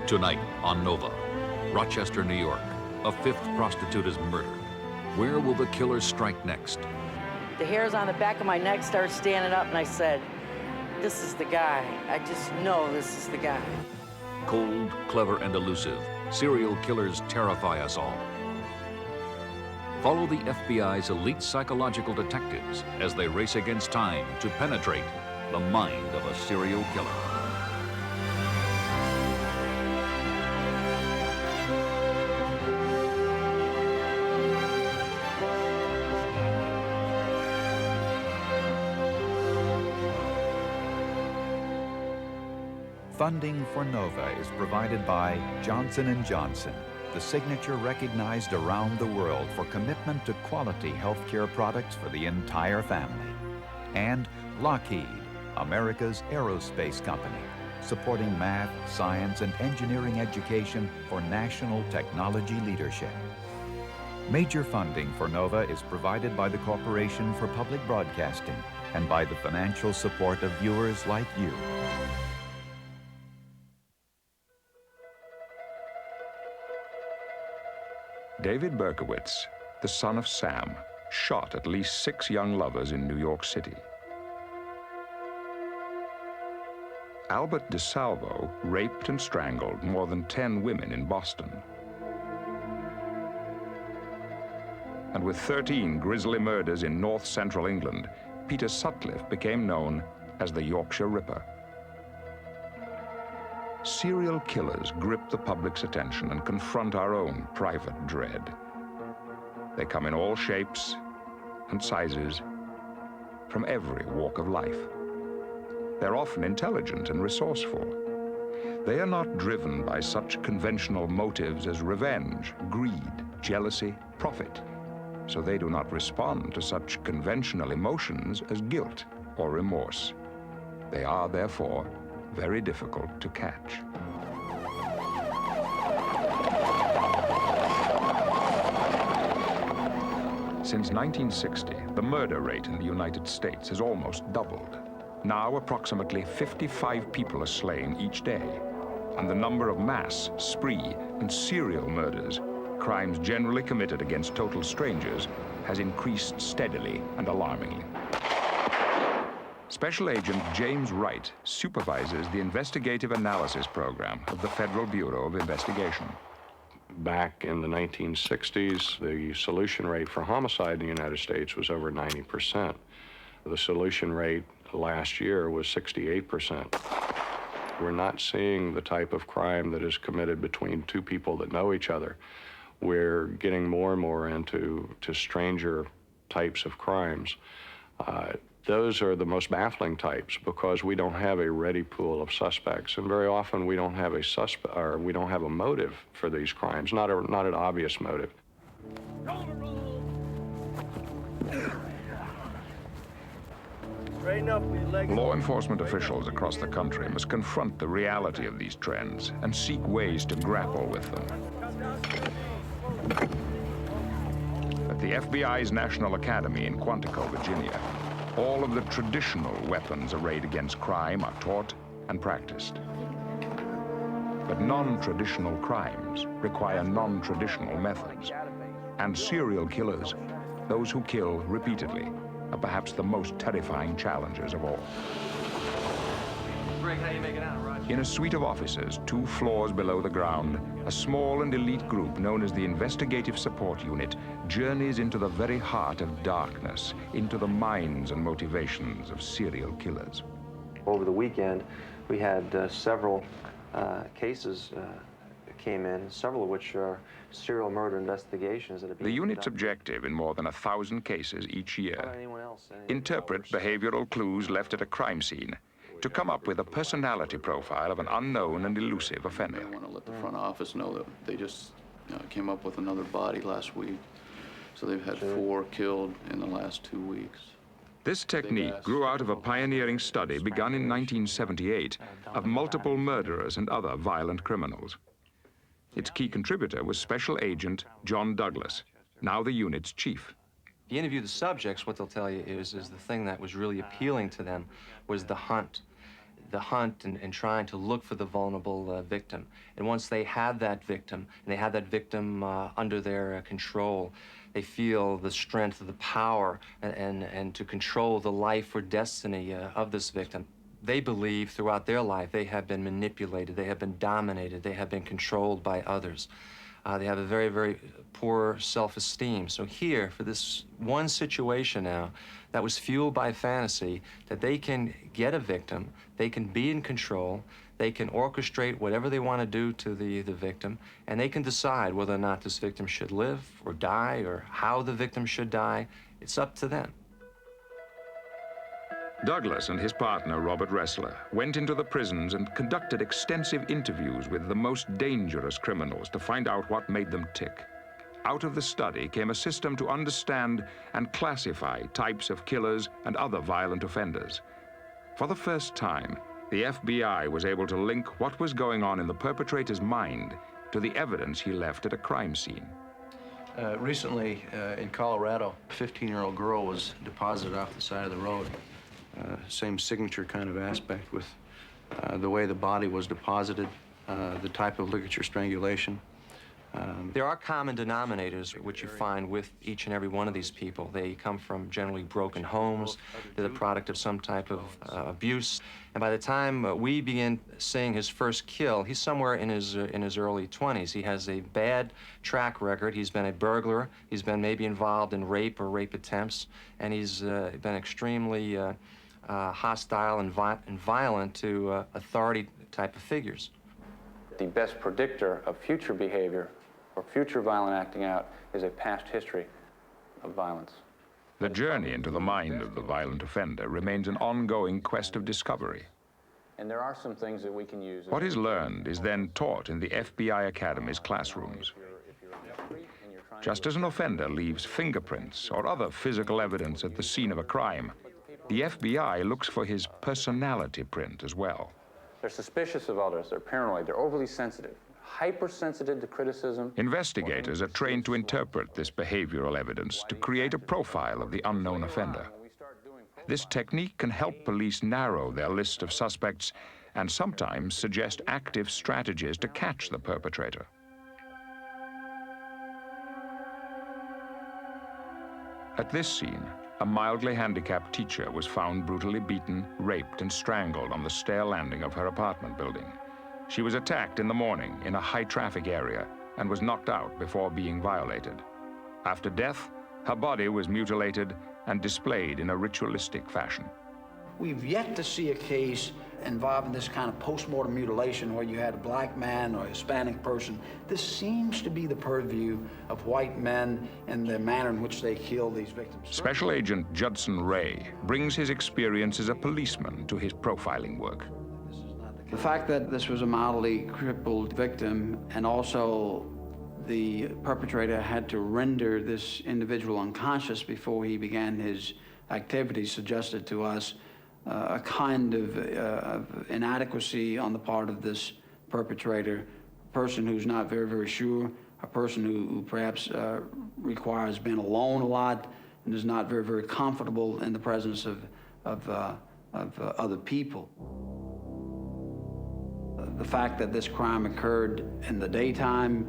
Tonight on Nova, Rochester, New York, a fifth prostitute is murdered. Where will the killers strike next? The hairs on the back of my neck started standing up, and I said, this is the guy. I just know this is the guy. Cold, clever, and elusive, serial killers terrify us all. Follow the FBI's elite psychological detectives as they race against time to penetrate the mind of a serial killer. Funding for Nova is provided by Johnson & Johnson, the signature recognized around the world for commitment to quality healthcare products for the entire family. And Lockheed, America's aerospace company, supporting math, science, and engineering education for national technology leadership. Major funding for Nova is provided by the Corporation for Public Broadcasting and by the financial support of viewers like you. David Berkowitz, the son of Sam, shot at least 6 young lovers in New York City. Albert DeSalvo raped and strangled more than 10 women in Boston. And with 13 grisly murders in north central England, Peter Sutcliffe became known as the Yorkshire Ripper. Serial killers grip the public's attention and confront our own private dread. They come in all shapes and sizes, from every walk of life. They're often intelligent and resourceful. They are not driven by such conventional motives as revenge, greed, jealousy, profit. So they do not respond to such conventional emotions as guilt or remorse. They are, therefore, very difficult to catch. Since 1960, the murder rate in the United States has almost doubled. Now, approximately 55 people are slain each day, and the number of mass, spree, and serial murders, crimes generally committed against total strangers, has increased steadily and alarmingly. Special Agent James Wright supervises the investigative analysis program of the Federal Bureau of Investigation. Back in the 1960s, the solution rate for homicide in the United States was over 90%. The solution rate last year was 68%. We're not seeing the type of crime that is committed between 2 people that know each other. We're getting more and more into stranger types of crimes. Those are the most baffling types because we don't have a ready pool of suspects, and very often we don't have a motive for these crimes, not an obvious motive. Law enforcement officials across the country must confront the reality of these trends and seek ways to grapple with them. At the FBI's National Academy in Quantico, Virginia, all of the traditional weapons arrayed against crime are taught and practiced. But non-traditional crimes require non-traditional methods. And serial killers, those who kill repeatedly, are perhaps the most terrifying challengers of all. In a suite of offices 2 floors below the ground, a small and elite group known as the Investigative Support Unit journeys into the very heart of darkness, into the minds and motivations of serial killers. Over the weekend, we had several cases came in, several of which are serial murder investigations that have been The unit's conducted. objective in more than 1,000 cases each year: interpret behavioral clues left at a crime scene to come up with a personality profile of an unknown and elusive offender. They want to let the front office know that they just came up with another body last week. So they've had 4 killed in the last 2 weeks. This technique grew out of a pioneering study begun in 1978 of multiple murderers and other violent criminals. Its key contributor was Special Agent John Douglas, now the unit's chief. If you interview the subjects, what they'll tell you is the thing that was really appealing to them was the hunt. the hunt and trying to look for the vulnerable victim. And once they have that victim, and they have that victim under their control, they feel the strength of the power and to control the life or destiny of this victim. They believe throughout their life they have been manipulated, they have been dominated, they have been controlled by others. They have a very, very poor self-esteem. So here, for this one situation now, that was fueled by fantasy, that they can get a victim, they can be in control, they can orchestrate whatever they want to do to the victim, and they can decide whether or not this victim should live or die, or how the victim should die. It's up to them. Douglas and his partner, Robert Ressler, went into the prisons and conducted extensive interviews with the most dangerous criminals to find out what made them tick. Out of the study came a system to understand and classify types of killers and other violent offenders. For the first time, the FBI was able to link what was going on in the perpetrator's mind to the evidence he left at a crime scene. Recently, in Colorado, a 15-year-old girl was deposited off the side of the road. Same signature kind of aspect with the way the body was deposited, the type of ligature strangulation. There are common denominators which you find with each and every one of these people. They come from generally broken homes. They're the product of some type of abuse. And by the time we begin seeing his first kill, he's somewhere in his early 20s. He has a bad track record. He's been a burglar. He's been maybe involved in rape or rape attempts. And he's been extremely hostile and violent to authority type of figures. The best predictor of future behavior or future violent acting out is a past history of violence. The journey into the mind of the violent offender remains an ongoing quest of discovery. And there are some things that we can use. What is learned is then taught in the FBI Academy's classrooms. Just as an offender leaves fingerprints or other physical evidence at the scene of a crime, the FBI looks for his personality print as well. They're suspicious of others, they're paranoid, they're overly sensitive, hypersensitive to criticism. Investigators are trained to interpret this behavioral evidence to create a profile of the unknown offender. This technique can help police narrow their list of suspects and sometimes suggest active strategies to catch the perpetrator. At this scene, a mildly handicapped teacher was found brutally beaten, raped, and strangled on the stair landing of her apartment building. She was attacked in the morning in a high-traffic area and was knocked out before being violated. After death, her body was mutilated and displayed in a ritualistic fashion. We've yet to see a case involving this kind of post-mortem mutilation where you had a black man or a Hispanic person. This seems to be the purview of white men and the manner in which they kill these victims. Special Agent Judson Ray brings his experience as a policeman to his profiling work. The fact that this was a mildly crippled victim, and also the perpetrator had to render this individual unconscious before he began his activities, suggested to us a kind of inadequacy on the part of this perpetrator, a person who's not very, very sure, a person who perhaps requires being alone a lot and is not very, very comfortable in the presence of other people. The fact that this crime occurred in the daytime,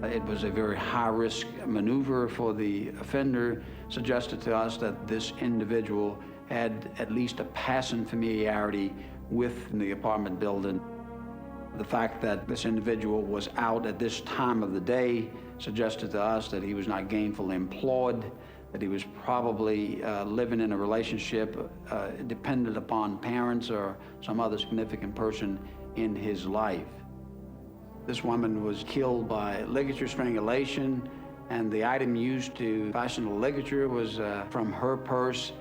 it was a very high-risk maneuver for the offender, suggested to us that this individual had at least a passing familiarity with the apartment building. The fact that this individual was out at this time of the day suggested to us that he was not gainfully employed, that he was probably living in a relationship dependent upon parents or some other significant person in his life. This woman was killed by ligature strangulation, and the item used to fashion the ligature was from her purse.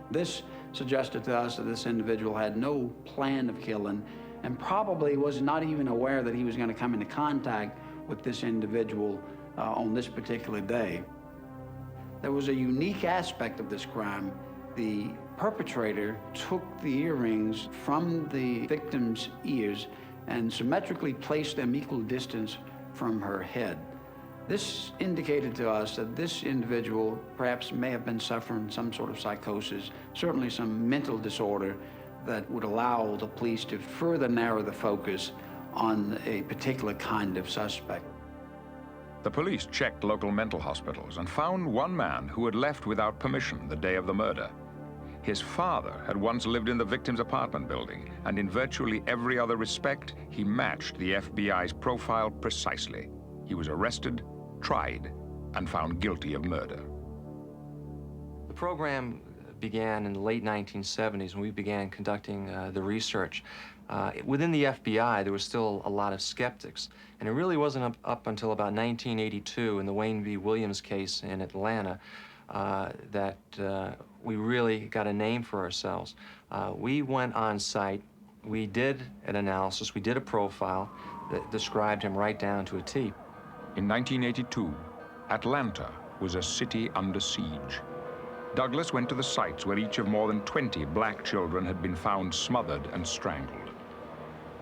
This suggested to us that this individual had no plan of killing and probably was not even aware that he was going to come into contact with this individual on this particular day. There was a unique aspect of this crime. The perpetrator took the earrings from the victim's ears and symmetrically placed them equal distance from her head. This indicated to us that this individual perhaps may have been suffering some sort of psychosis, certainly some mental disorder that would allow the police to further narrow the focus on a particular kind of suspect. The police checked local mental hospitals and found one man who had left without permission the day of the murder. His father had once lived in the victim's apartment building, and in virtually every other respect, he matched the FBI's profile precisely. He was arrested, tried, and found guilty of murder. The program began in the late 1970s when we began conducting the research. Within the FBI, there was still a lot of skeptics, and it really wasn't up until about 1982 in the Wayne v. Williams case in Atlanta that we really got a name for ourselves. We went on site, we did an analysis, we did a profile that described him right down to a T. In 1982, Atlanta was a city under siege. Douglas went to the sites where each of more than 20 black children had been found smothered and strangled.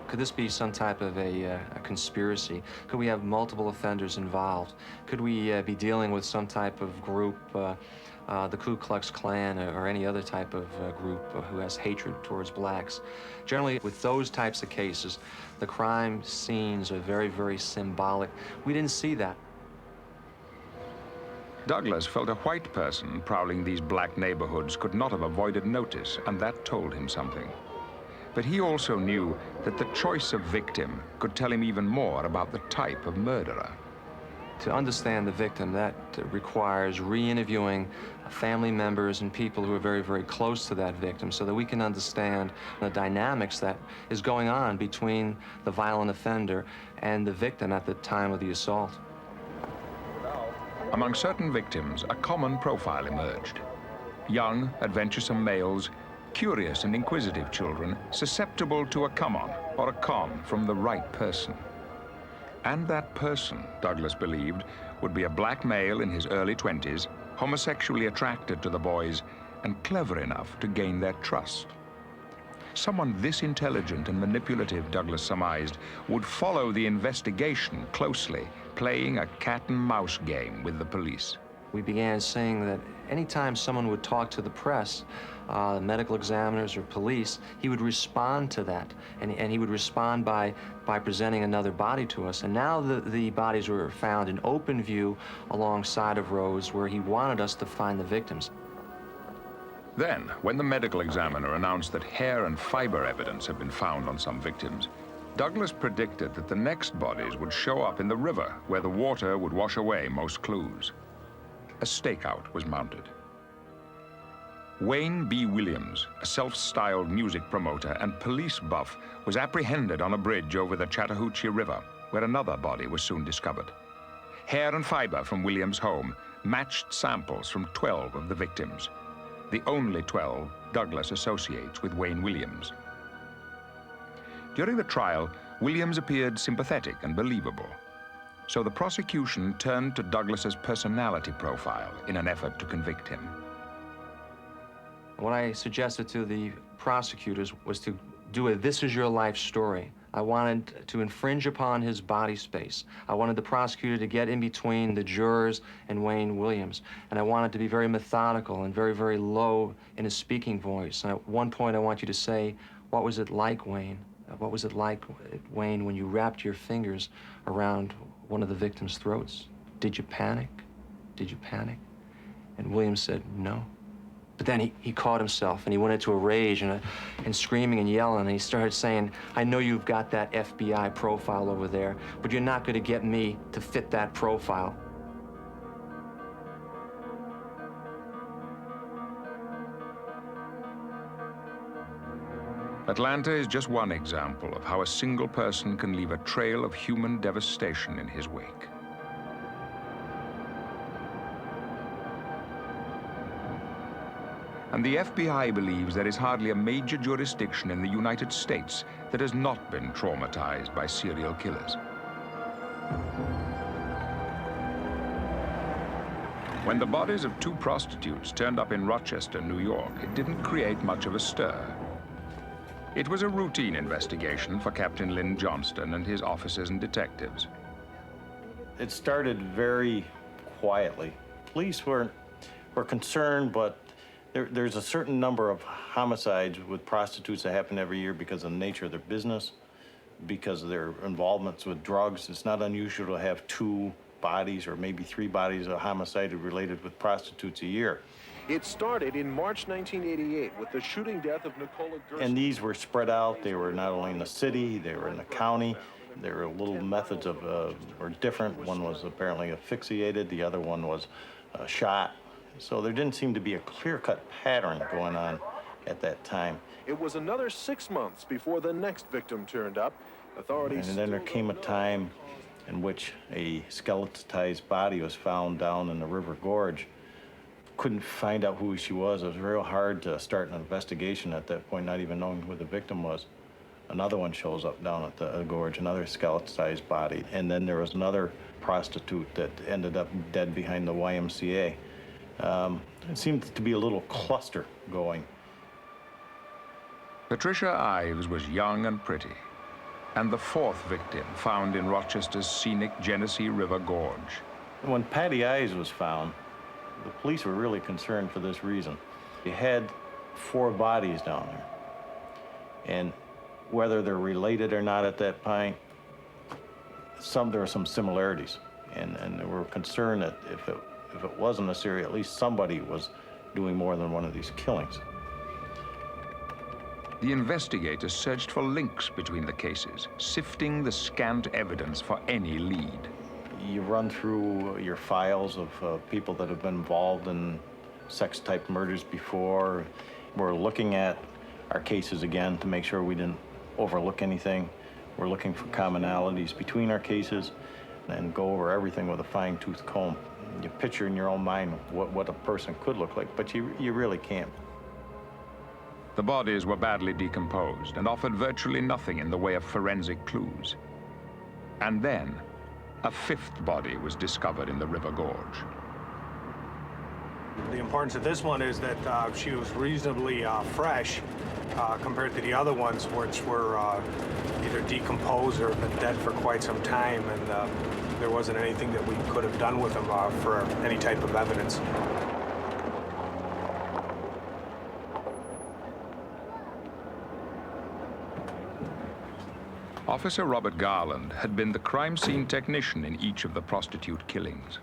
Could this be some type of a conspiracy? Could we have multiple offenders involved? Could we be dealing with some type of group, the Ku Klux Klan or any other type of group who has hatred towards blacks? Generally, with those types of cases, the crime scenes are very, very symbolic. We didn't see that. Douglas felt a white person prowling these black neighborhoods could not have avoided notice, and that told him something. But he also knew that the choice of victim could tell him even more about the type of murderer. To understand the victim, that requires re-interviewing family members and people who are very, very close to that victim so that we can understand the dynamics that is going on between the violent offender and the victim at the time of the assault. Among certain victims, a common profile emerged. Young, adventuresome males, curious and inquisitive children, susceptible to a come-on or a con from the right person. And that person, Douglas believed, would be a black male in his early 20s, homosexually attracted to the boys, and clever enough to gain their trust. Someone this intelligent and manipulative, Douglas surmised, would follow the investigation closely, playing a cat-and-mouse game with the police. We began seeing that anytime someone would talk to the press, medical examiners or police, he would respond to that, and he would respond by presenting another body to us. And now the bodies were found in open view alongside of roads where he wanted us to find the victims. Then, when the medical examiner announced that hair and fiber evidence had been found on some victims, Douglas predicted that the next bodies would show up in the river where the water would wash away most clues. A stakeout was mounted. Wayne B. Williams, a self-styled music promoter and police buff, was apprehended on a bridge over the Chattahoochee River, where another body was soon discovered. Hair and fiber from Williams' home matched samples from 12 of the victims, the only 12 Douglas associates with Wayne Williams. During the trial, Williams appeared sympathetic and believable. So the prosecution turned to Douglas's personality profile in an effort to convict him. What I suggested to the prosecutors was to do a "this is your life" story. I wanted to infringe upon his body space. I wanted the prosecutor to get in between the jurors and Wayne Williams. And I wanted to be very methodical and very, very low in his speaking voice. And at one point, I want you to say, "What was it like, Wayne? What was it like, Wayne, when you wrapped your fingers around one of the victims' throats? Did you panic? Did you panic?" And Williams said, "No." But then he caught himself, and he went into a rage and screaming and yelling, and he started saying, "I know you've got that FBI profile over there, but you're not going to get me to fit that profile." Atlanta is just one example of how a single person can leave a trail of human devastation in his wake. And the FBI believes there is hardly a major jurisdiction in the United States that has not been traumatized by serial killers. When the bodies of two prostitutes turned up in Rochester, New York, it didn't create much of a stir. It was a routine investigation for Captain Lynn Johnston and his officers and detectives. It started very quietly. Police were concerned, but There's a certain number of homicides with prostitutes that happen every year because of the nature of their business, because of their involvements with drugs. It's not unusual to have 2 bodies or maybe 3 bodies of homicide related with prostitutes a year. It started in March 1988 with the shooting death of Nicola Gerson. And these were spread out. They were not only in the city, they were in the county. Their little methods were different. One was apparently asphyxiated, the other one was shot. So there didn't seem to be a clear-cut pattern going on at that time. It was another 6 months before the next victim turned up. Authorities. And then there came a time in which a skeletonized body was found down in the River Gorge. Couldn't find out who she was. It was real hard to start an investigation at that point, not even knowing who the victim was. Another one shows up down at the gorge, another skeletonized body. And then there was another prostitute that ended up dead behind the YMCA. It seemed to be a little cluster going. Patricia Ives was young and pretty, and the 4th victim found in Rochester's scenic Genesee River Gorge. When Patty Ives was found, the police were really concerned for this reason. You had 4 bodies down there, and whether they're related or not at that point, there are some similarities, and they were concerned that if it wasn't a serial, at least somebody was doing more than one of these killings. The investigators searched for links between the cases, sifting the scant evidence for any lead. You run through your files of people that have been involved in sex-type murders before. We're looking at our cases again to make sure we didn't overlook anything. We're looking for commonalities between our cases and go over everything with a fine-tooth comb. You picture in your own mind what a person could look like, but you really can't. The bodies were badly decomposed and offered virtually nothing in the way of forensic clues. And then, a 5th body was discovered in the River Gorge. The importance of this one is that she was reasonably fresh compared to the other ones, which were either decomposed or been dead for quite some time, and there wasn't anything that we could have done with them for any type of evidence. Officer Robert Garland had been the crime scene technician in each of the prostitute killings.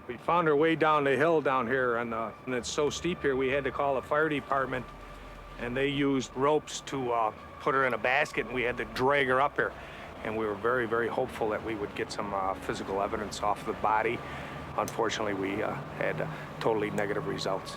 We found her way down the hill down here, and it's so steep here, we had to call the fire department, and they used ropes to put her in a basket, and we had to drag her up here. And we were very, very hopeful that we would get some physical evidence off the body. Unfortunately, we had totally negative results.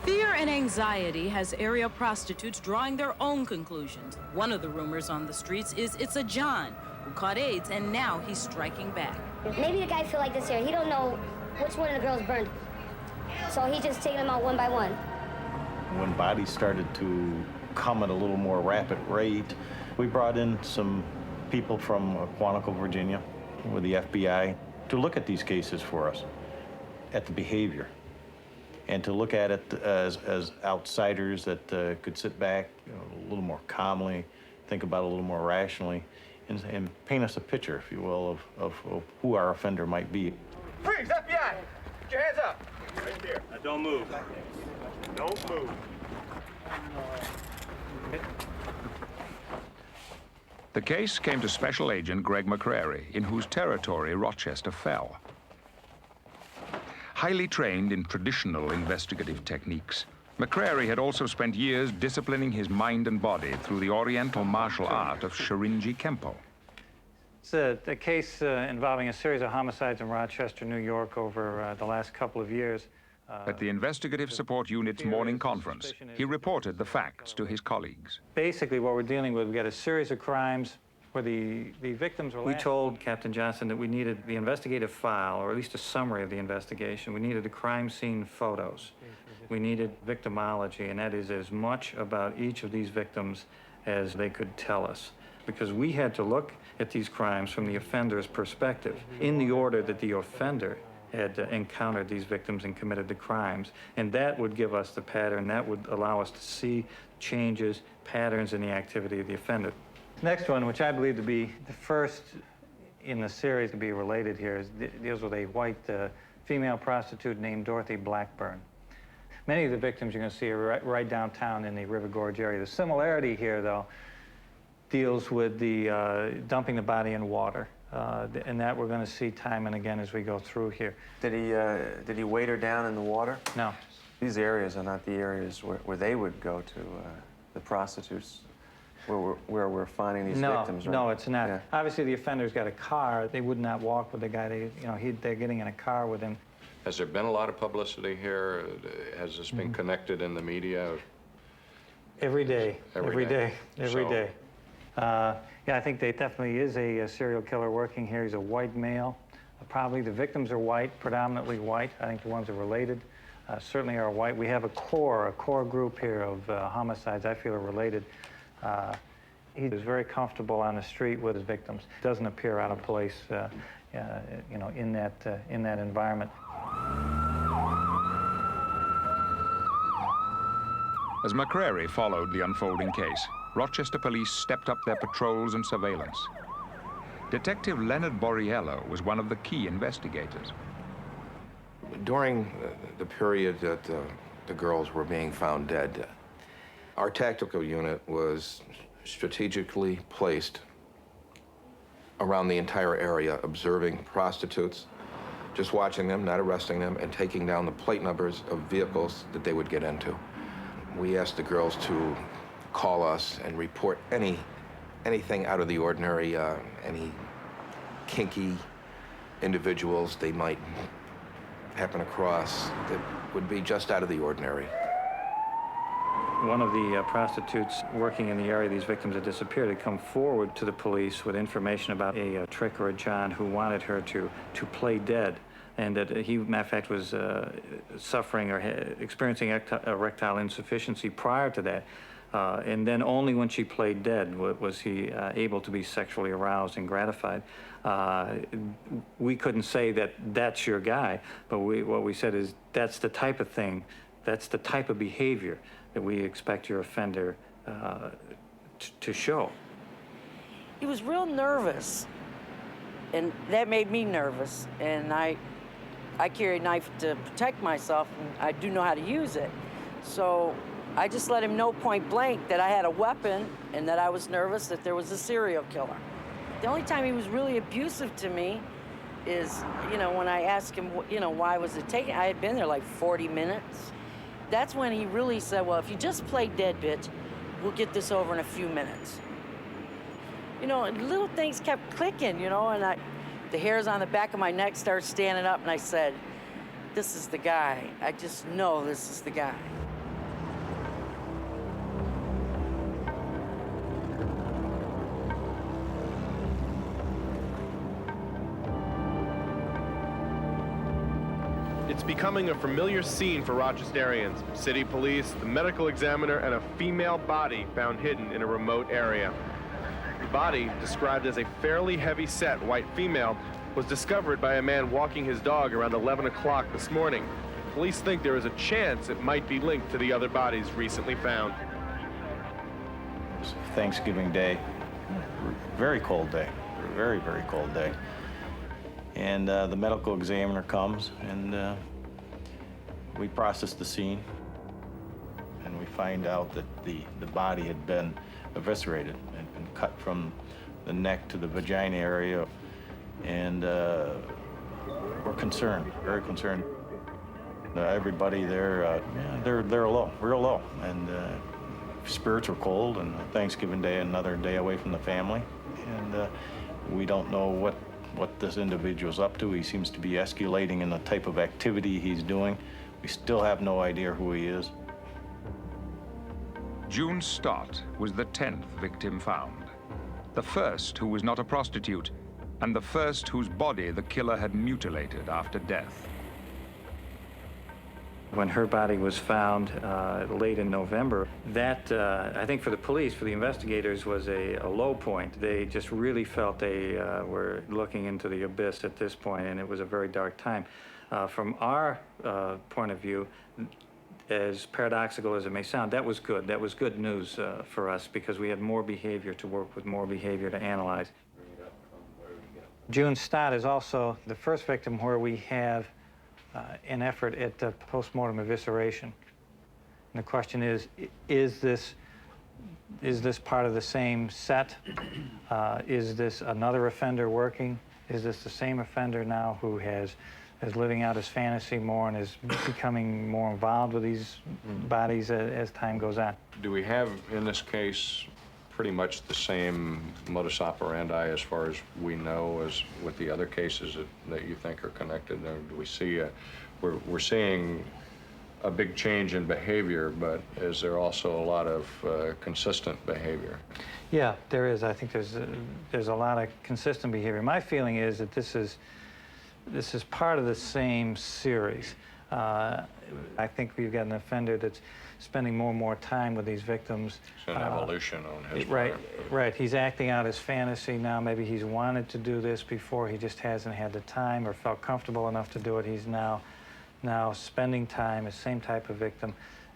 Fear and anxiety has area prostitutes drawing their own conclusions. One of the rumors on the streets is it's a John who caught AIDS, and now he's striking back. Maybe the guy feel like this here. He don't know which one of the girls burned. So he just taking them out one by one. When bodies started to come at a little more rapid rate, we brought in some people from Quantico, Virginia, with the FBI, to look at these cases for us, at the behavior, and to look at it as outsiders that could sit back a little more calmly, think about it a little more rationally, and paint us a picture, if you will, of who our offender might be. Freeze, FBI! Put your hands up! Right there. Now don't move. Don't move. The case came to Special Agent Greg McCrary, in whose territory Rochester fell. Highly trained in traditional investigative techniques, McCrary had also spent years disciplining his mind and body through the oriental martial art of Shirinji Kempo. It's a case involving a series of homicides in Rochester, New York over the last couple of years. At the Investigative Support Unit's morning conference, he reported the facts to his colleagues. Basically, what we're dealing with, we got a series of crimes where the victims were... We told Captain Johnson that we needed the investigative file, or at least a summary of the investigation. We needed the crime scene photos. We needed victimology, and that is as much about each of these victims as they could tell us. Because we had to look at these crimes from the offender's perspective, in the order that the offender had encountered these victims and committed the crimes. And that would give us the pattern. That would allow us to see changes, patterns in the activity of the offender. Next one, which I believe to be the first in the series to be related here, deals with a white female prostitute named Dorothy Blackburn. Many of the victims you're going to see are right downtown in the River Gorge area. The similarity here, though, deals with the dumping the body in water. And that we're going to see time and again as we go through here. Did he weight her down in the water? No. These areas are not the areas where they would go to, the prostitutes, where we're finding these victims, right? No, it's not. Yeah. Obviously, the offender's got a car. They would not walk with the guy. They're getting in a car with him. Has there been a lot of publicity here? Has this been connected in the media? Every day. Every day. Yeah, I think there definitely is a serial killer working here. He's a white male. Probably the victims are white, predominantly white. I think the ones that are related certainly are white. We have a core group here of homicides I feel are related. He is very comfortable on the street with his victims. Doesn't appear out of place, in that environment. As McCrary followed the unfolding case, Rochester police stepped up their patrols and surveillance. Detective Leonard Borriello was one of the key investigators. During the period that the girls were being found dead, our tactical unit was strategically placed around the entire area, observing prostitutes, just watching them, not arresting them, and taking down the plate numbers of vehicles that they would get into. We asked the girls to call us and report anything out of the ordinary, any kinky individuals they might happen across that would be just out of the ordinary. One of the prostitutes working in the area these victims had disappeared had come forward to the police with information about a trick or a John who wanted her to play dead, and that he, matter of fact, was suffering or experiencing erectile insufficiency prior to that. And then only when she played dead was he able to be sexually aroused and gratified. We couldn't say that that's your guy, but what we said is that's the type of thing, that's the type of behavior that we expect your offender to show. He was real nervous, and that made me nervous. And I carry a knife to protect myself, and I do know how to use it. So I just let him know point blank that I had a weapon and that I was nervous that there was a serial killer. The only time he was really abusive to me is, when I asked him, why was it taking? I had been there like 40 minutes. That's when he really said, well, if you just play dead, bitch, we'll get this over in a few minutes. And little things kept clicking, and the hairs on the back of my neck started standing up, and I said, this is the guy. I just know this is the guy. It's becoming a familiar scene for Rochesterians. City police, the medical examiner, and a female body found hidden in a remote area. The body, described as a fairly heavy-set white female, was discovered by a man walking his dog around 11 o'clock this morning. Police think there is a chance it might be linked to the other bodies recently found. Thanksgiving Day, very cold day, very, very cold day. And the medical examiner comes, and we process the scene, and we find out that the body had been eviscerated, had been cut from the neck to the vagina area, and we're concerned, very concerned. Everybody there, they're low, real low, and spirits are cold, and Thanksgiving Day, another day away from the family, and we don't know what this individual's up to. He seems to be escalating in the type of activity he's doing. We still have no idea who he is. June Stott was the 10th victim found, the first who was not a prostitute, and the first whose body the killer had mutilated after death. When her body was found late in November, that, I think for the police, for the investigators, was a low point. They just really felt they were looking into the abyss at this point, and it was a very dark time. From our point of view, as paradoxical as it may sound, that was good. That was good news for us, because we had more behavior to work with, more behavior to analyze. June Stott is also the first victim where we have an effort at post-mortem evisceration. And the question is this part of the same set? Is this another offender working? Is this the same offender now who is living out his fantasy more and is becoming more involved with these bodies as time goes on? Do we have, in this case, pretty much the same modus operandi as far as we know as with the other cases that you think are connected? Or do we see we're seeing a big change in behavior, but is there also a lot of consistent behavior? Yeah, there is. I think there's a lot of consistent behavior. My feeling is that this is part of the same series. I think we've got an offender that's spending more and more time with these victims. It's an evolution on his right, part. right. He's acting out his fantasy now. Maybe he's wanted to do this before. He just hasn't had the time or felt comfortable enough to do it. He's now spending time as same type of victim.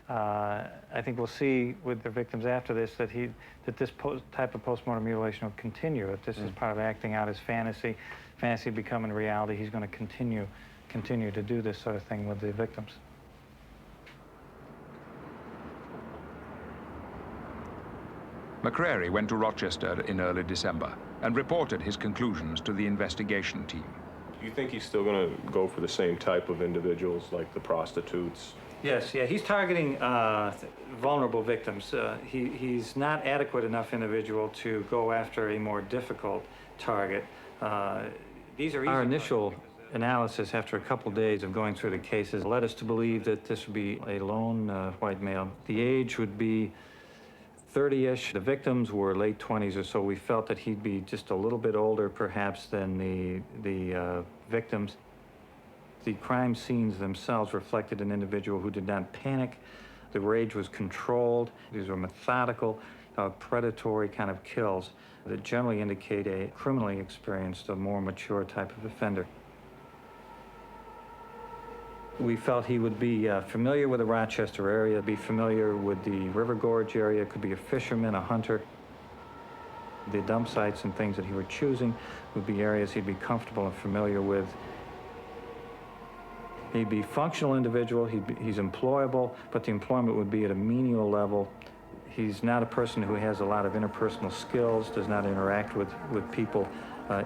I think we'll see with the victims after this that this type of postmortem mutilation will continue. That this is part of acting out his fantasy becoming reality. He's going to continue to do this sort of thing with the victims. McCrary went to Rochester in early December and reported his conclusions to the investigation team. Do you think he's still going to go for the same type of individuals, like the prostitutes? Yes, yeah, he's targeting vulnerable victims. He's not adequate enough individual to go after a more difficult target. These are our initial analysis after a couple days of going through the cases led us to believe that this would be a lone white male. The age would be 30-ish. The victims were late 20s or so. We felt that he'd be just a little bit older perhaps than the victims. The crime scenes themselves reflected an individual who did not panic. The rage was controlled. These were methodical, predatory kind of kills that generally indicate a criminally experienced, a more mature type of offender. We felt he would be familiar with the Rochester area, be familiar with the River Gorge area, could be a fisherman, a hunter. The dump sites and things that he were choosing would be areas he'd be comfortable and familiar with. He'd be a functional individual, he's employable, but the employment would be at a menial level. He's not a person who has a lot of interpersonal skills, does not interact with people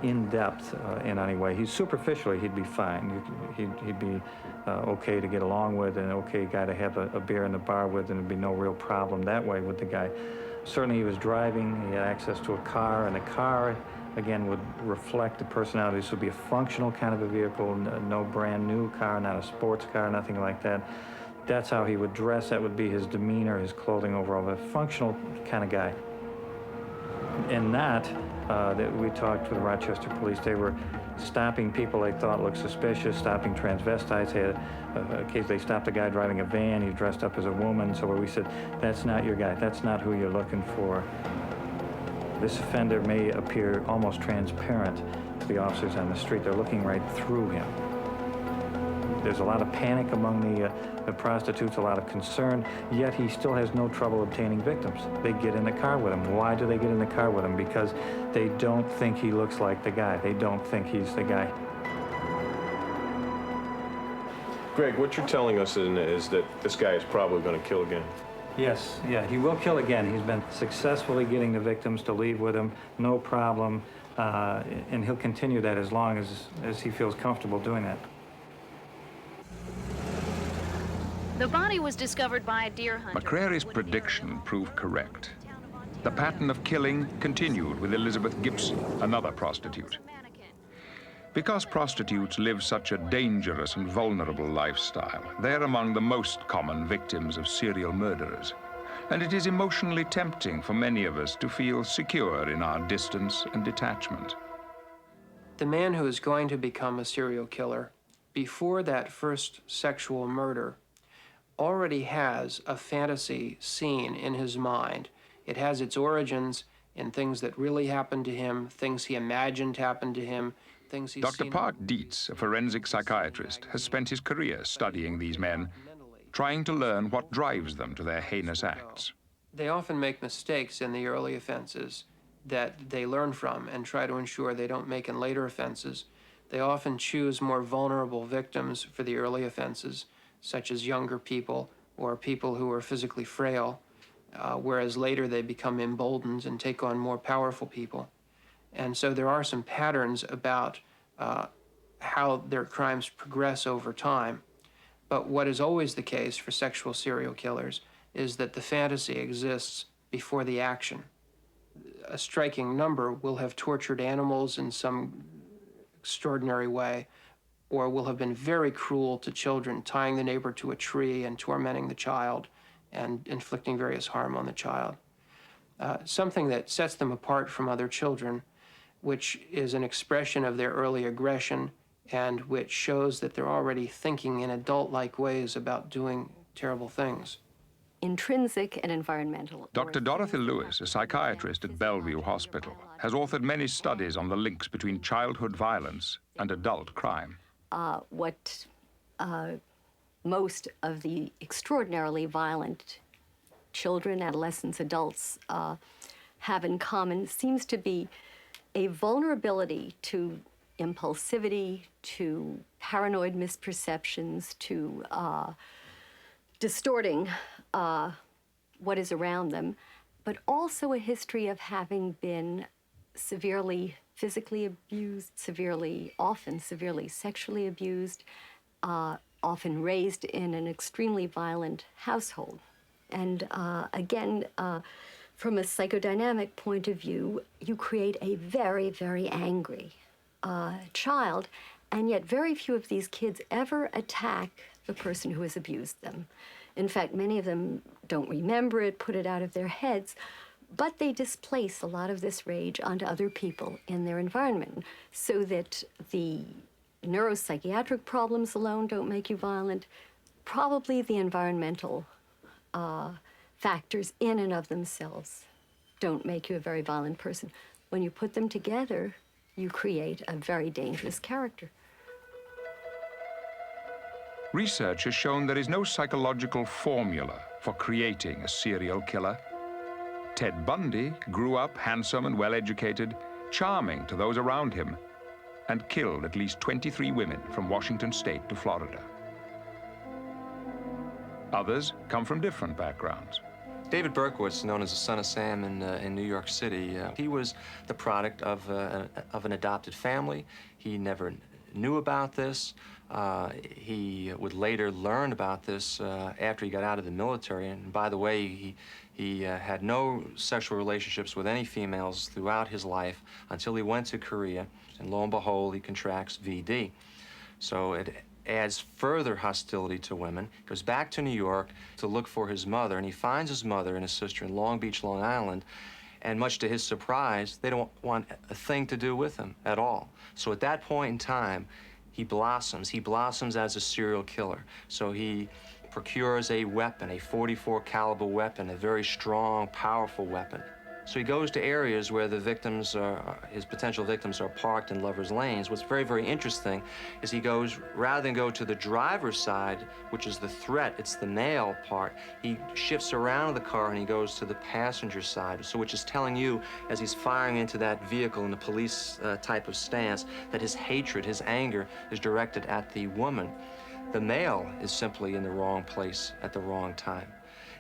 in depth in any way. Superficially, he'd be fine. He'd be okay to get along with, and an okay guy to have a beer in the bar with, and there'd be no real problem that way with the guy. Certainly he was driving, he had access to a car, and the car, again, would reflect the personality. This would be a functional kind of a vehicle, no brand new car, not a sports car, nothing like that. That's how he would dress, that would be his demeanor, his clothing overall, a functional kind of guy. And that we talked to the Rochester police. They were stopping people they thought looked suspicious, stopping transvestites. They had a case they stopped a guy driving a van. He dressed up as a woman. So we said, that's not your guy. That's not who you're looking for. This offender may appear almost transparent to the officers on the street. They're looking right through him. There's a lot of panic among the prostitutes, a lot of concern, yet he still has no trouble obtaining victims. They get in the car with him. Why do they get in the car with him? Because they don't think he looks like the guy. They don't think he's the guy. Greg, what you're telling us is that this guy is probably going to kill again. Yes, yeah, he will kill again. He's been successfully getting the victims to leave with him, no problem, and he'll continue that as long as he feels comfortable doing that. The body was discovered by a deer hunter. McCrary's prediction proved correct. The pattern of killing continued with Elizabeth Gibson, another prostitute. Because prostitutes live such a dangerous and vulnerable lifestyle, they're among the most common victims of serial murderers. And it is emotionally tempting for many of us to feel secure in our distance and detachment. The man who is going to become a serial killer, before that first sexual murder, already has a fantasy scene in his mind. It has its origins in things that really happened to him, things he imagined happened to him, things he's Dr. seen. Park Dietz, a forensic psychiatrist, has spent his career studying these men, trying to learn what drives them to their heinous acts. They often make mistakes in the early offenses that they learn from and try to ensure they don't make in later offenses. They often choose more vulnerable victims for the early offenses, such as younger people or people who are physically frail, whereas later they become emboldened and take on more powerful people. And so there are some patterns about how their crimes progress over time. But what is always the case for sexual serial killers is that the fantasy exists before the action. A striking number will have tortured animals in some extraordinary way, or will have been very cruel to children, tying the neighbor to a tree and tormenting the child and inflicting various harm on the child. Something that sets them apart from other children, which is an expression of their early aggression and which shows that they're already thinking in adult-like ways about doing terrible things. Intrinsic and environmental. Dr. Dorothy Lewis, a psychiatrist at Bellevue Hospital, has authored many studies on the links between childhood violence and adult crime. What most of the extraordinarily violent children, adolescents, adults have in common seems to be a vulnerability to impulsivity, to paranoid misperceptions, to distorting what is around them, but also a history of having been severely physically abused, often severely sexually abused, often raised in an extremely violent household. And again, from a psychodynamic point of view, you create a very, very angry child, and yet very few of these kids ever attack the person who has abused them. In fact, many of them don't remember it, put it out of their heads, but they displace a lot of this rage onto other people in their environment, so that the neuropsychiatric problems alone don't make you violent. Probably the environmental factors in and of themselves don't make you a very violent person. When you put them together, you create a very dangerous character. Research has shown there is no psychological formula for creating a serial killer. Ted Bundy grew up handsome and well-educated, charming to those around him, and killed at least 23 women from Washington State to Florida. Others come from different backgrounds. David Berkowitz, known as the Son of Sam in New York City, he was the product of an adopted family. He never knew about this. He would later learn about this after he got out of the military. And by the way, he had no sexual relationships with any females throughout his life until he went to Korea. And lo and behold, he contracts VD. So it adds further hostility to women. He goes back to New York to look for his mother, and he finds his mother and his sister in Long Beach, Long Island. And much to his surprise, they don't want a thing to do with him at all. So at that point in time, he blossoms. He blossoms as a serial killer. So he procures a weapon, a .44 caliber weapon, a very strong, powerful weapon. So he goes to areas where the victims his potential victims are parked in lovers' lanes. What's very, very interesting is he goes, rather than go to the driver's side, which is the threat, it's the male part, he shifts around the car and he goes to the passenger side. So which is telling you, as he's firing into that vehicle in a police type of stance, that his hatred, his anger is directed at the woman. The male is simply in the wrong place at the wrong time.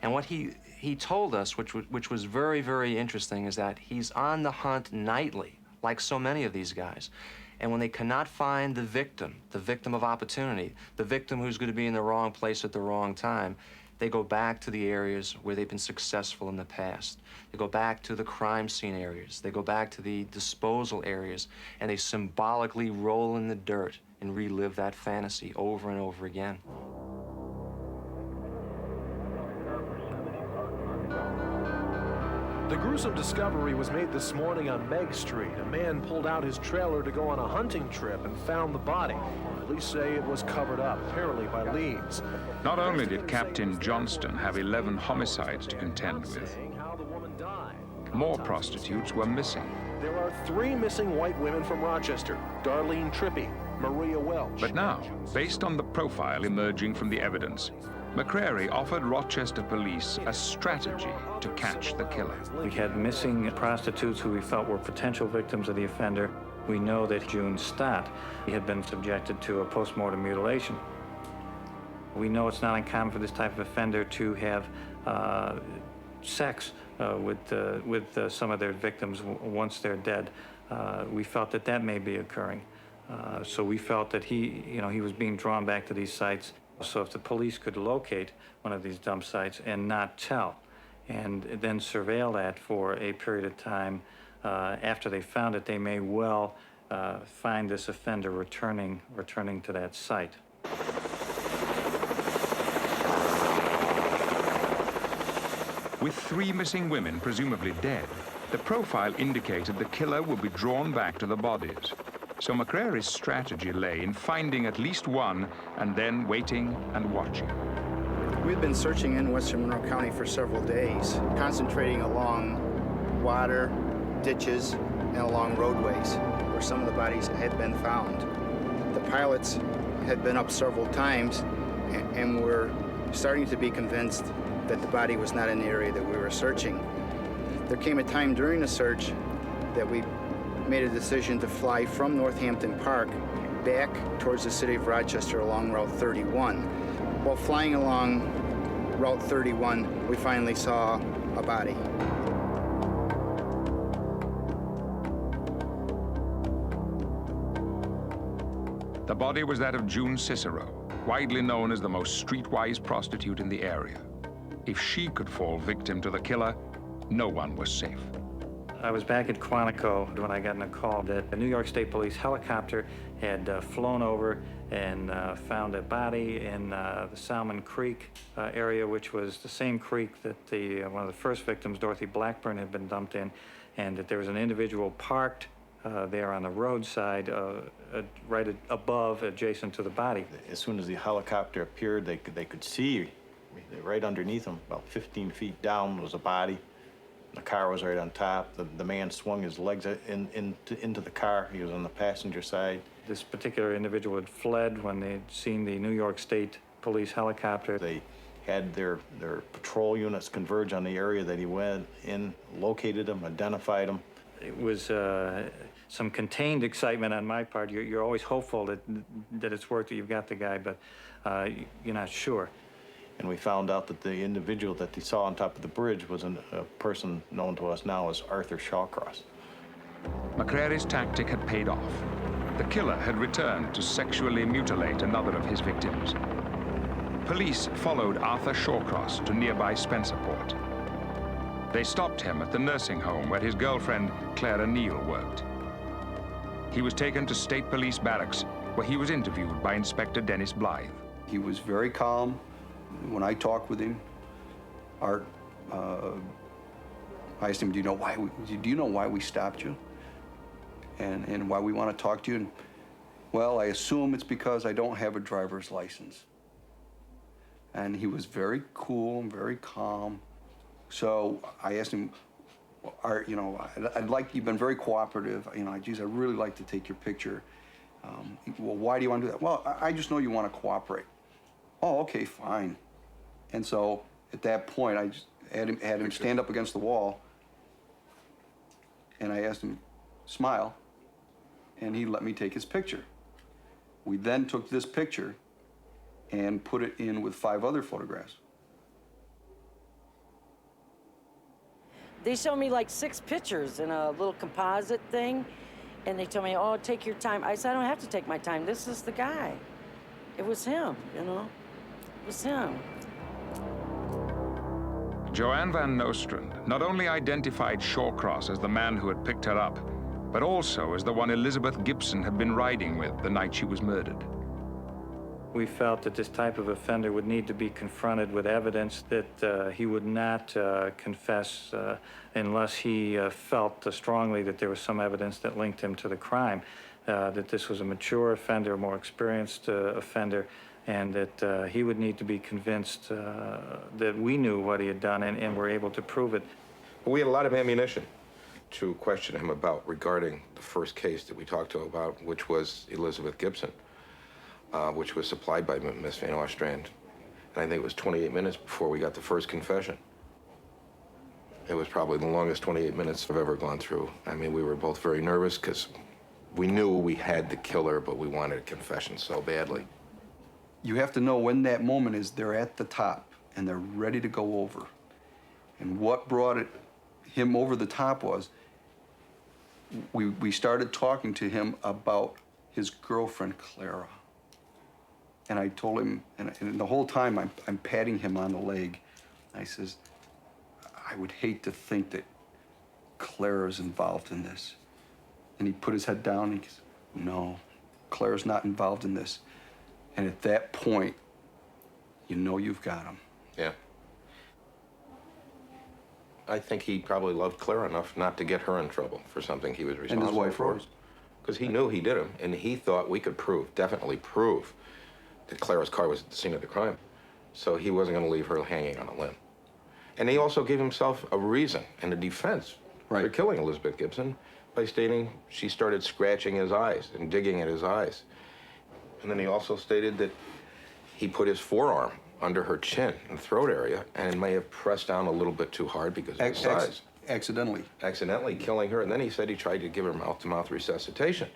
And what he told us, which was very, very interesting, is that he's on the hunt nightly, like so many of these guys. And when they cannot find the victim of opportunity, the victim who's going to be in the wrong place at the wrong time, they go back to the areas where they've been successful in the past. They go back to the crime scene areas. They go back to the disposal areas, and they symbolically roll in the dirt and relive that fantasy over and over again. The gruesome discovery was made this morning on Meg Street. A man pulled out his trailer to go on a hunting trip and found the body. Police say it was covered up, apparently by leaves. Not only did Captain Johnston have 11 homicides to contend with, more prostitutes were missing. There are 3 missing white women from Rochester: Darlene Trippi, Maria Welch. But now, based on the profile emerging from the evidence, McCrary offered Rochester police a strategy to catch the killer. We had missing prostitutes who we felt were potential victims of the offender. We know that June Stott had been subjected to a postmortem mutilation. We know it's not uncommon for this type of offender to have sex with some of their victims once they're dead. We felt that that may be occurring. So we felt that he was being drawn back to these sites. So if the police could locate one of these dump sites and not tell, and then surveil that for a period of time after they found it, they may well find this offender returning to that site. With 3 missing women presumably dead, the profile indicated the killer would be drawn back to the bodies. So McCrary's strategy lay in finding at least one and then waiting and watching. We've been searching in western Monroe County for several days, concentrating along water, ditches, and along roadways where some of the bodies had been found. The pilots had been up several times and were starting to be convinced that the body was not in the area that we were searching. There came a time during the search that we made a decision to fly from Northampton Park back towards the city of Rochester along Route 31. While flying along Route 31, we finally saw a body. The body was that of June Cicero, widely known as the most streetwise prostitute in the area. If she could fall victim to the killer, no one was safe. I was back at Quantico when I got a call that a New York State Police helicopter had flown over and found a body in the Salmon Creek area, which was the same creek that one of the first victims, Dorothy Blackburn, had been dumped in, and that there was an individual parked there on the roadside right above, adjacent to the body. As soon as the helicopter appeared, they could see right underneath them, about 15 feet down, was a body. The car was right on top. The man swung his legs into the car. He was on the passenger side. This particular individual had fled when they'd seen the New York State Police helicopter. They had their patrol units converge on the area that he went in, located him, identified him. It was some contained excitement on my part. You're always hopeful that it's worked, that you've got the guy, but you're not sure. And we found out that the individual that they saw on top of the bridge was a person known to us now as Arthur Shawcross. McCrary's tactic had paid off. The killer had returned to sexually mutilate another of his victims. Police followed Arthur Shawcross to nearby Spencerport. They stopped him at the nursing home where his girlfriend, Clara Neal, worked. He was taken to State Police Barracks, where he was interviewed by Inspector Dennis Blythe. He was very calm. When I talked with him, Art, I asked him, do you know why we stopped you? And why we want to talk to you? And, well, I assume it's because I don't have a driver's license. And he was very cool and very calm. So I asked him, Art, you've been very cooperative. Geez, I'd really like to take your picture. Well, why do you want to do that? Well, I just know you want to cooperate. Oh, okay, fine. And so at that point, I just had him stand up against the wall, and I asked him, smile, and he let me take his picture. We then took this picture and put it in with 5 other photographs. They showed me like 6 pictures in a little composite thing, and they told me, oh, take your time. I said, I don't have to take my time. This is the guy. It was him, It was him. Joanne Van Nostrand not only identified Shawcross as the man who had picked her up, but also as the one Elizabeth Gibson had been riding with the night she was murdered. We felt that this type of offender would need to be confronted with evidence that he would not confess unless he felt strongly that there was some evidence that linked him to the crime, that this was a mature offender, a more experienced offender, and that he would need to be convinced that we knew what he had done and were able to prove it. We had a lot of ammunition to question him about regarding the first case that we talked to him about, which was Elizabeth Gibson, which was supplied by Miss Van Nostrand. And I think it was 28 minutes before we got the first confession. It was probably the longest 28 minutes I've ever gone through. I mean, we were both very nervous because We knew we had the killer, but we wanted a confession so badly. You have to know when that moment is. They're at the top and they're ready to go over. And what brought him over the top was we started talking to him about his girlfriend, Clara. And I told him, and the whole time I'm patting him on the leg. I says, I would hate to think that Clara's involved in this. And he put his head down and he goes, no, Clara's not involved in this. And at that point, you know you've got him. Yeah. I think he probably loved Clara enough not to get her in trouble for something he was responsible And his wife for. Rose. Because he knew he did him, and he thought we could prove, definitely prove, that Clara's car was at the scene of the crime. So he wasn't going to leave her hanging on a limb. And he also gave himself a reason and a defense for killing Elizabeth Gibson by stating she started scratching his eyes and digging at his eyes. And then he also stated that he put his forearm under her chin and throat area and may have pressed down a little bit too hard because of his size. Accidentally. Accidentally killing her. And then he said he tried to give her mouth-to-mouth resuscitation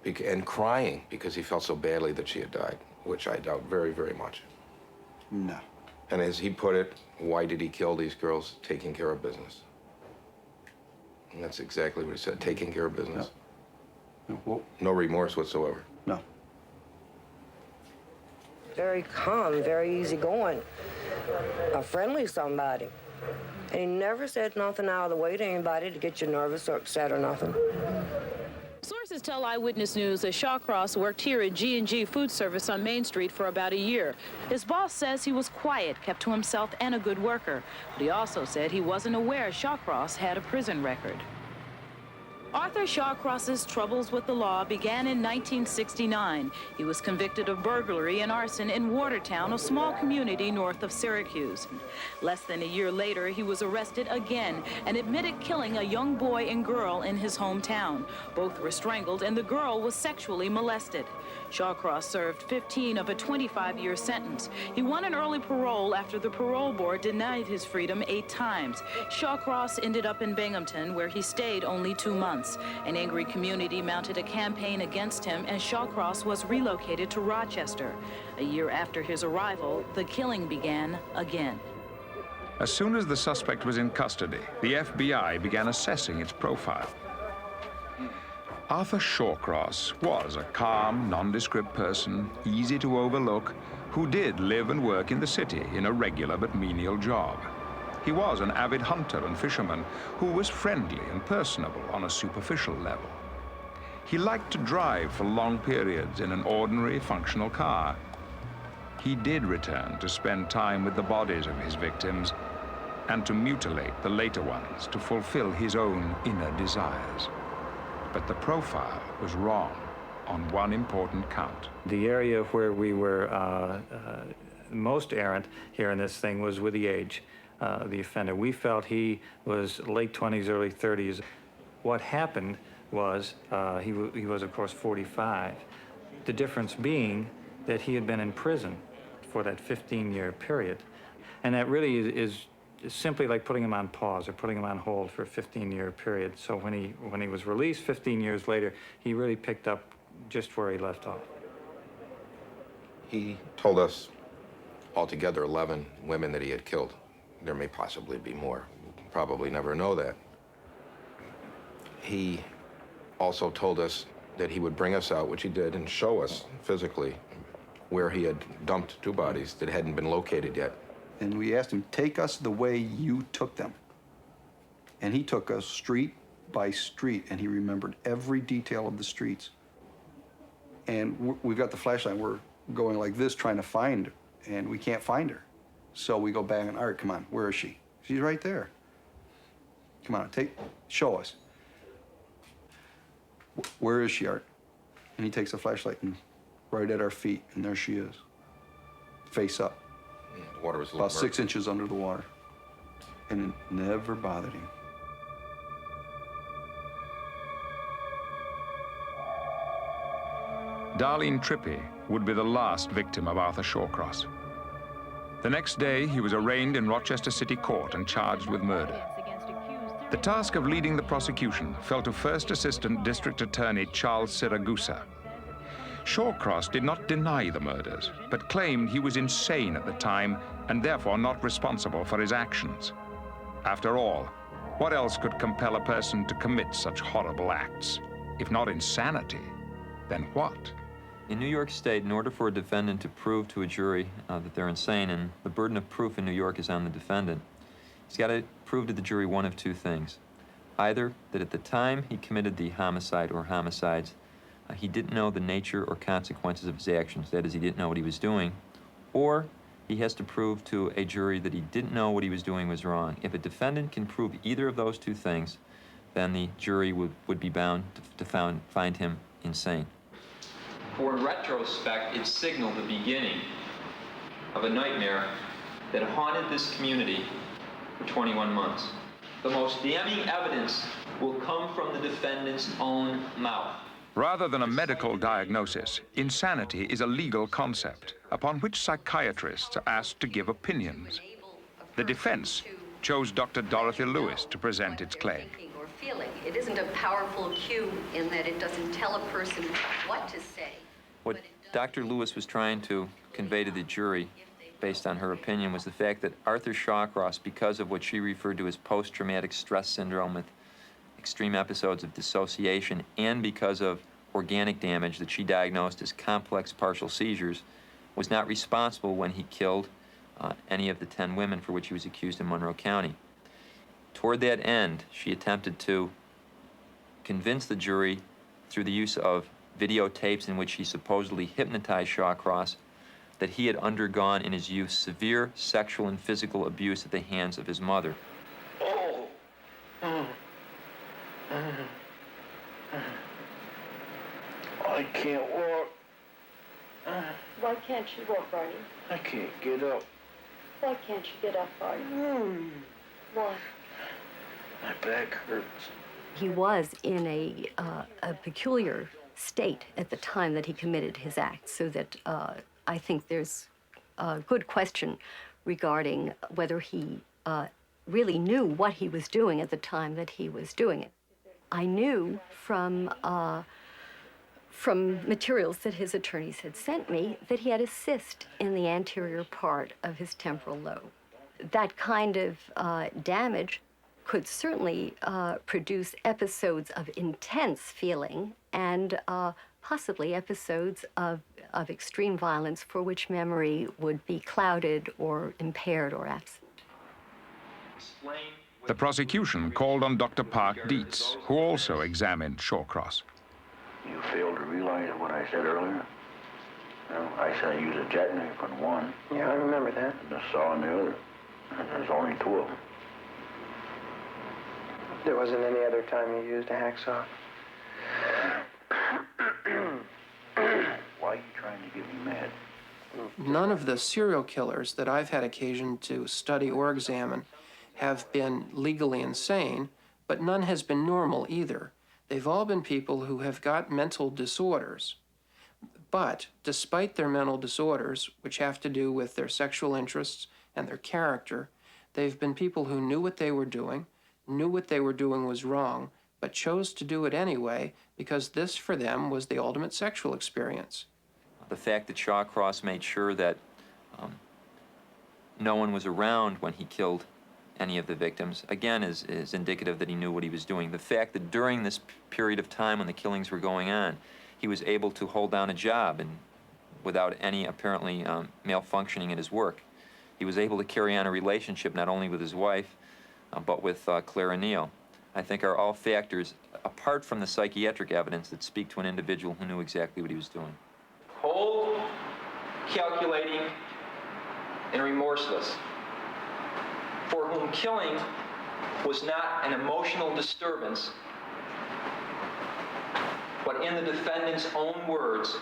and crying because he felt so badly that she had died, which I doubt very, very much. No. And as he put it, why did he kill these girls? Taking care of business. And that's exactly what he said, taking care of business. No remorse whatsoever. No. Very calm, very easygoing, a friendly somebody. And he never said nothing out of the way to anybody to get you nervous or upset or nothing. Sources tell Eyewitness News that Shawcross worked here at G&G Food Service on Main Street for about a year. His boss says he was quiet, kept to himself, and a good worker. But he also said he wasn't aware Shawcross had a prison record. Arthur Shawcross's troubles with the law began in 1969. He was convicted of burglary and arson in Watertown, a small community north of Syracuse. Less than a year later, he was arrested again and admitted killing a young boy and girl in his hometown. Both were strangled and the girl was sexually molested. Shawcross served 15 of a 25-year sentence. He won an early parole after the parole board denied his freedom 8 times. Shawcross ended up in Binghamton, where he stayed only 2 months. An angry community mounted a campaign against him, and Shawcross was relocated to Rochester. A year after his arrival, the killing began again. As soon as the suspect was in custody, the FBI began assessing its profile. Arthur Shawcross was a calm, nondescript person, easy to overlook, who did live and work in the city in a regular but menial job. He was an avid hunter and fisherman who was friendly and personable on a superficial level. He liked to drive for long periods in an ordinary, functional car. He did return to spend time with the bodies of his victims and to mutilate the later ones to fulfill his own inner desires. But the profile was wrong on one important count. The area where we were most errant here in this thing was with the age of the offender. We felt he was late 20s, early 30s. What happened was he was, of course, 45. The difference being that he had been in prison for that 15-year period. And that really is simply like putting him on pause or putting him on hold for a 15-year period. So when he was released 15 years later, he really picked up just where he left off. He told us altogether 11 women that he had killed. There may possibly be more. We'll probably never know that. He also told us that he would bring us out, which he did, and show us physically where he had dumped 2 bodies that hadn't been located yet. And we asked him, take us the way you took them. And he took us street by street, and he remembered every detail of the streets. And we've got the flashlight, we're going like this, trying to find her, and we can't find her. So we go back and, Art, come on, where is she? She's right there. Come on, show us. Where is she, Art? And he takes the flashlight and right at our feet, and there she is, face up. The water was a about little 6 inches under the water, and it never bothered him. Darlene Trippi would be the last victim of Arthur Shawcross. The next day, he was arraigned in Rochester City Court and charged with murder. The task of leading the prosecution fell to First Assistant District Attorney Charles Siragusa. Shawcross did not deny the murders, but claimed he was insane at the time and therefore not responsible for his actions. After all, what else could compel a person to commit such horrible acts? If not insanity, then what? In New York State, in order for a defendant to prove to a jury that they're insane, and the burden of proof in New York is on the defendant, he's got to prove to the jury one of two things. Either that at the time he committed the homicide or homicides, he didn't know the nature or consequences of his actions, that is, he didn't know what he was doing, or he has to prove to a jury that he didn't know what he was doing was wrong. If a defendant can prove either of those two things, then the jury would be bound to find him insane. For in retrospect, it signaled the beginning of a nightmare that haunted this community for 21 months. The most damning evidence will come from the defendant's own mouth. Rather than a medical diagnosis, insanity is a legal concept upon which psychiatrists are asked to give opinions. The defense chose Dr. Dorothy Lewis to present its claim. Or feeling. It isn't a powerful cue in that it doesn't tell a person what to say. What Dr. Lewis was trying to convey to the jury, based on her opinion, was the fact that Arthur Shawcross, because of what she referred to as post-traumatic stress syndrome with extreme episodes of dissociation, and because of organic damage that she diagnosed as complex partial seizures, was not responsible when he killed any of the 10 women for which he was accused in Monroe County. Toward that end, she attempted to convince the jury through the use of videotapes in which he supposedly hypnotized Shawcross that he had undergone in his youth severe sexual and physical abuse at the hands of his mother. I can't walk. Why can't you walk, Arty? I can't get up. Why can't you get up, Arty? Why? My back hurts. He was in a peculiar state at the time that he committed his act, so that I think there's a good question regarding whether he really knew what he was doing at the time that he was doing it. I knew from materials that his attorneys had sent me that he had a cyst in the anterior part of his temporal lobe. That kind of damage could certainly produce episodes of intense feeling and possibly episodes of extreme violence for which memory would be clouded or impaired or absent. The prosecution called on Dr. Park Dietz, who also examined Shawcross. You failed to realize what I said earlier? Well, I said I use a jackknife on one. Yeah, I remember that. And a saw on the other. And there's only 2 of them. There wasn't any other time you used a hacksaw. Why are you trying to get me mad? None of the serial killers that I've had occasion to study or examine have been legally insane, but none has been normal either. They've all been people who have got mental disorders. But despite their mental disorders, which have to do with their sexual interests and their character, they've been people who knew what they were doing was wrong, but chose to do it anyway because this for them was the ultimate sexual experience. The fact that Shawcross made sure that no one was around when he killed any of the victims, again, is indicative that he knew what he was doing. The fact that during this period of time when the killings were going on, he was able to hold down a job and without any apparently malfunctioning in his work. He was able to carry on a relationship not only with his wife, but with Clara Neal, I think are all factors, apart from the psychiatric evidence, that speak to an individual who knew exactly what he was doing. Cold, calculating, and remorseless, for whom killing was not an emotional disturbance, but in the defendant's own words,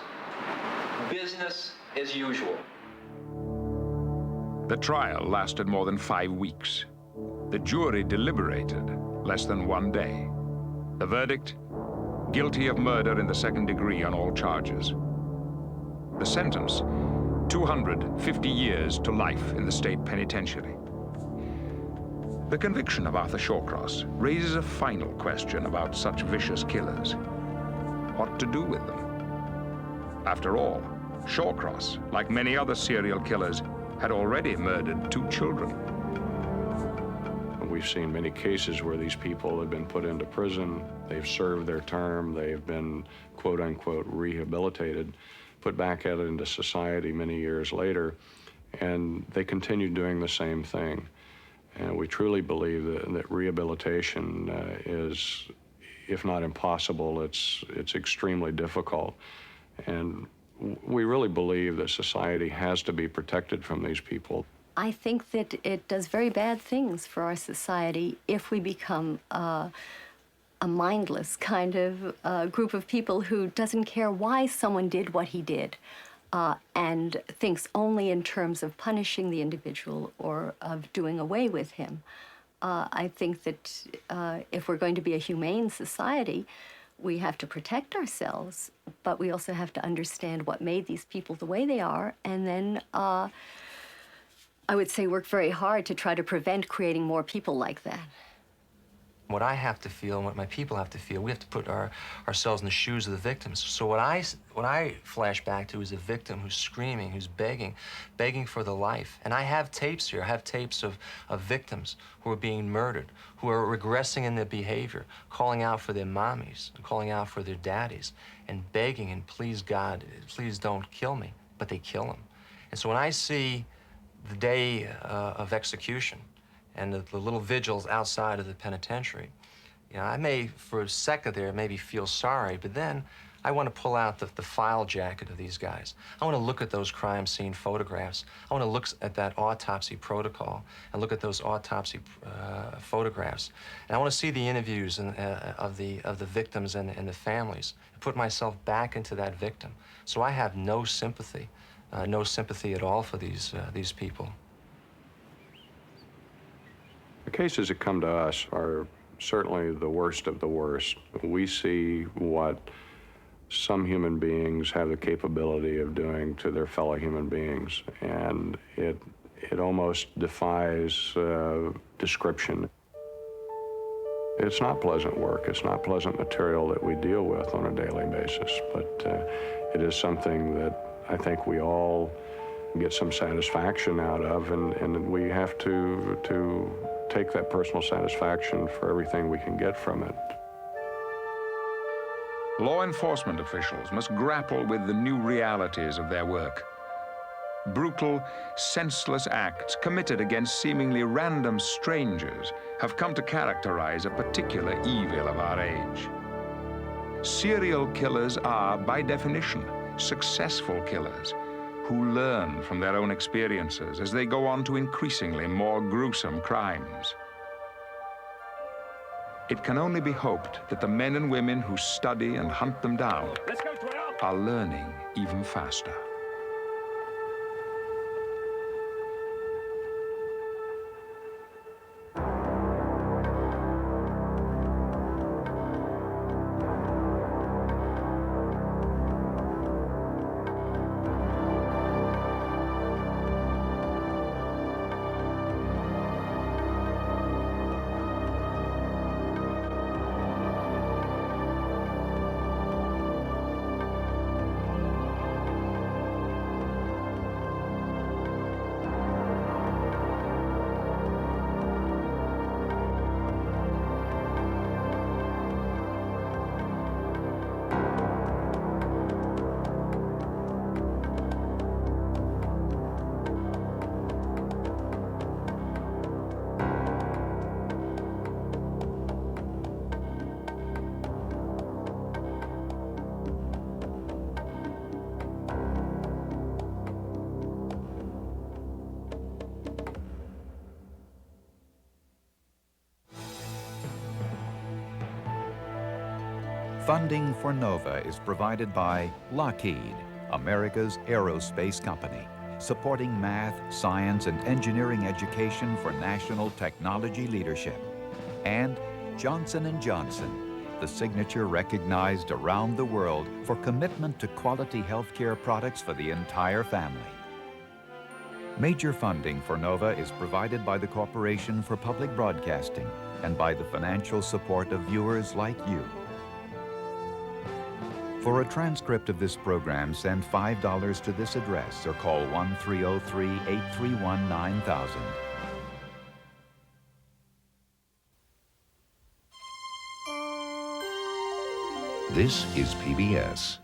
business as usual. The trial lasted more than 5 weeks. The jury deliberated less than 1 day. The verdict, guilty of murder in the 2nd degree on all charges. The sentence, 250 years to life in the state penitentiary. The conviction of Arthur Shawcross raises a final question about such vicious killers. What to do with them? After all, Shawcross, like many other serial killers, had already murdered 2 children. We've seen many cases where these people have been put into prison, they've served their term, they've been quote-unquote rehabilitated, put back out into society many years later, and they continue doing the same thing. And we truly believe that rehabilitation is, if not impossible, it's extremely difficult. And we really believe that society has to be protected from these people. I think that it does very bad things for our society if we become a mindless kind of group of people who doesn't care why someone did what he did and thinks only in terms of punishing the individual or of doing away with him. I think that if we're going to be a humane society, we have to protect ourselves, but we also have to understand what made these people the way they are, and then I would say work very hard to try to prevent creating more people like that. What I have to feel and what my people have to feel, we have to put ourselves in the shoes of the victims. So what I flash back to is a victim who's screaming, who's begging for the life. And I have tapes here. I have tapes of victims who are being murdered, who are regressing in their behavior, calling out for their mommies, calling out for their daddies, and begging, and please God, please don't kill me. But they kill them. And so when I see the day of execution and the little vigils outside of the penitentiary, you know, I may, for a second there, maybe feel sorry, but then I want to pull out the file jacket of these guys. I want to look at those crime scene photographs. I want to look at that autopsy protocol and look at those autopsy photographs. And I want to see the interviews of the victims and the families, and put myself back into that victim. So I have no sympathy at all for these people. The cases that come to us are certainly the worst of the worst. We see what some human beings have the capability of doing to their fellow human beings, and it almost defies description. It's not pleasant work. It's not pleasant material that we deal with on a daily basis, but it is something that I think we all get some satisfaction out of, and we have to take that personal satisfaction for everything we can get from it. Law enforcement officials must grapple with the new realities of their work. Brutal, senseless acts committed against seemingly random strangers have come to characterize a particular evil of our age. Serial killers are, by definition, successful killers who learn from their own experiences as they go on to increasingly more gruesome crimes. It can only be hoped that the men and women who study and hunt them down are learning even faster. Funding for NOVA is provided by Lockheed, America's aerospace company, supporting math, science, and engineering education for national technology leadership. And Johnson & Johnson, the signature recognized around the world for commitment to quality healthcare products for the entire family. Major funding for NOVA is provided by the Corporation for Public Broadcasting and by the financial support of viewers like you. For a transcript of this program, send $5 to this address or call 1-303-831-9000. This is PBS.